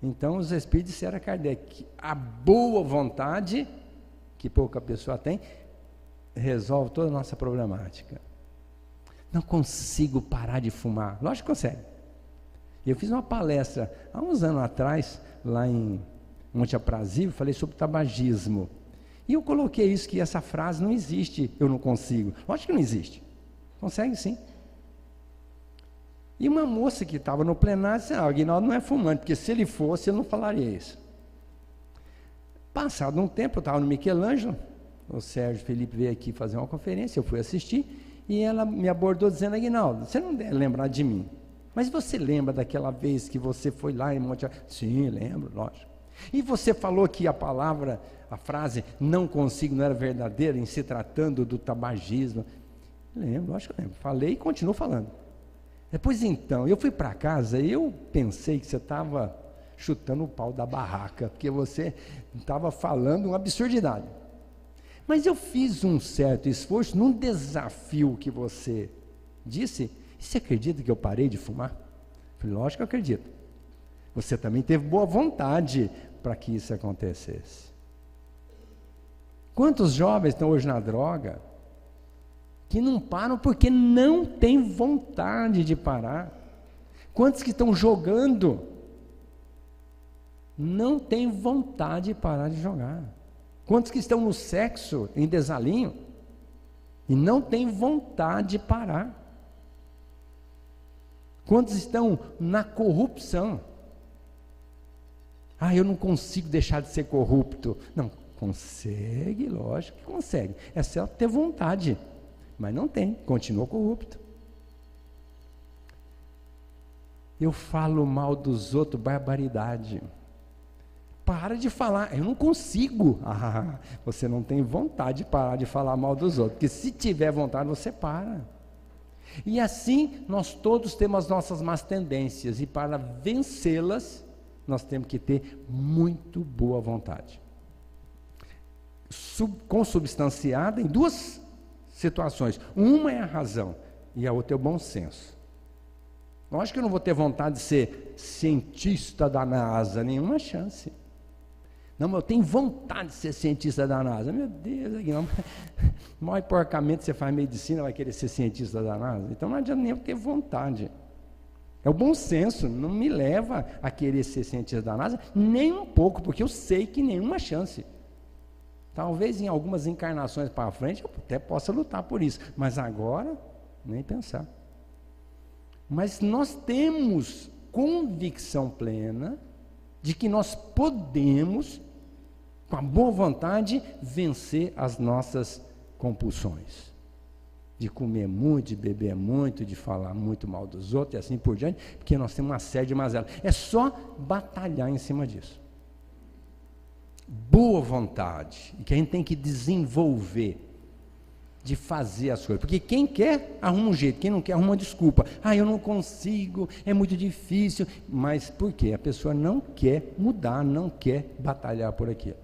Então os Espíritos disseram a Kardec: a boa vontade, que pouca pessoa tem, resolve toda a nossa problemática. Não consigo parar de fumar. Lógico que consegue. Eu fiz uma palestra há uns anos atrás, lá em Monte Aprazível, falei sobre tabagismo. E eu coloquei isso, que essa frase não existe: eu não consigo. Lógico que não existe. Consegue sim. E uma moça que estava no plenário disse: o Aguinaldo não é fumante, porque se ele fosse, ele não falaria isso. Passado um tempo, eu estava no Michelangelo, o Sérgio Felipe veio aqui fazer uma conferência, eu fui assistir, e ela me abordou dizendo: Aguinaldo, você não deve lembrar de mim, mas você lembra daquela vez que você foi lá em Monte... Sim, lembro, lógico. E você falou que a frase não consigo não era verdadeira em se tratando do tabagismo. Lembro, lógico que lembro. Falei e continuo falando. Depois então, eu fui para casa e eu pensei que você estava chutando o pau da barraca, porque você estava falando uma absurdidade. Mas eu fiz um certo esforço num desafio que você disse. E você acredita que eu parei de fumar? Eu falei: lógico que eu acredito. Você também teve boa vontade para que isso acontecesse. Quantos jovens estão hoje na droga que não param porque não têm vontade de parar? Quantos que estão jogando não têm vontade de parar de jogar? Quantos que estão no sexo em desalinho e não têm vontade de parar? Quantos estão na corrupção? Eu não consigo deixar de ser corrupto. Não, consegue, lógico que consegue. É só ter vontade. Mas não tem, continua corrupto. Eu falo mal dos outros, barbaridade. Para de falar: eu não consigo. Você não tem vontade de parar de falar mal dos outros, porque se tiver vontade, você para. E assim, nós todos temos as nossas más tendências, e para vencê-las, nós temos que ter muito boa vontade. Consubstanciada em duas situações. Uma é a razão e a outra é o bom senso. Lógico que eu não vou ter vontade de ser cientista da NASA, nenhuma chance. Não, mas eu tenho vontade de ser cientista da NASA. Meu Deus, maior porcamente você faz medicina, vai querer ser cientista da NASA. Então não adianta nem eu ter vontade. É o bom senso, não me leva a querer ser cientista da NASA, nem um pouco, porque eu sei que nenhuma chance. Talvez em algumas encarnações para frente eu até possa lutar por isso, mas agora, nem pensar. Mas nós temos convicção plena de que nós podemos, com a boa vontade, vencer as nossas compulsões. De comer muito, de beber muito, de falar muito mal dos outros e assim por diante, porque nós temos uma série de mazelas. É só batalhar em cima disso. Boa vontade, que a gente tem que desenvolver, de fazer as coisas, porque quem quer, arruma um jeito, quem não quer, arruma uma desculpa. Eu não consigo, é muito difícil, mas por quê? A pessoa não quer mudar, não quer batalhar por aquilo.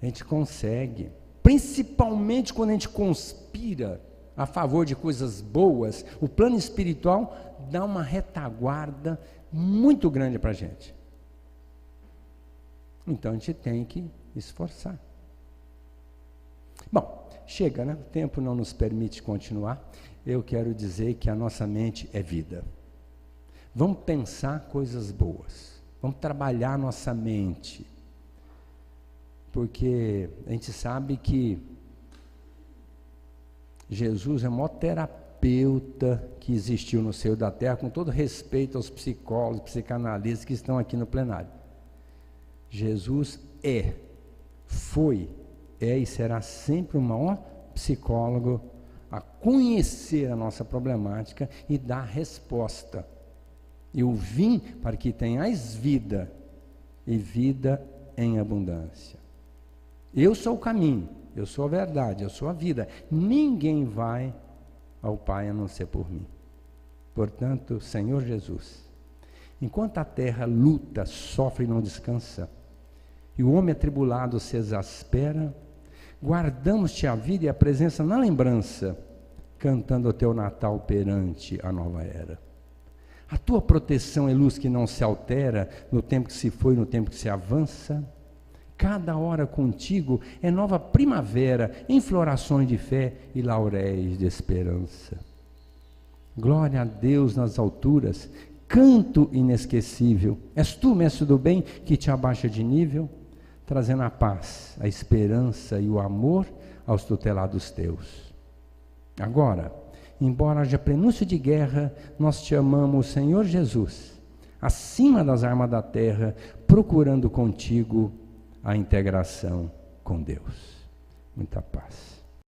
A gente consegue, principalmente quando a gente conspira a favor de coisas boas, o plano espiritual dá uma retaguarda muito grande para a gente. Então a gente tem que esforçar. Bom, chega, né? O tempo não nos permite continuar. Eu quero dizer que a nossa mente é vida. Vamos pensar coisas boas. Vamos trabalhar nossa mente. Porque a gente sabe que Jesus é o maior terapeuta que existiu no seio da terra, com todo respeito aos psicólogos, psicanalistas que estão aqui no plenário. Jesus foi e será sempre o maior psicólogo a conhecer a nossa problemática e dar resposta. Eu vim para que tenhais vida, e vida em abundância. Eu sou o caminho, eu sou a verdade, eu sou a vida. Ninguém vai ao Pai a não ser por mim. Portanto, Senhor Jesus, enquanto a terra luta, sofre e não descansa, e o homem atribulado se exaspera, guardamos-te a vida e a presença na lembrança, cantando o teu Natal perante a nova era. A tua proteção é luz que não se altera, no tempo que se foi, no tempo que se avança. Cada hora contigo é nova primavera, em florações de fé e lauréis de esperança. Glória a Deus nas alturas, canto inesquecível. És tu, mestre do bem, que te abaixa de nível, trazendo a paz, a esperança e o amor aos tutelados teus. Agora, embora haja prenúncio de guerra, nós te amamos, Senhor Jesus, acima das armas da terra, procurando contigo a integração com Deus. Muita paz.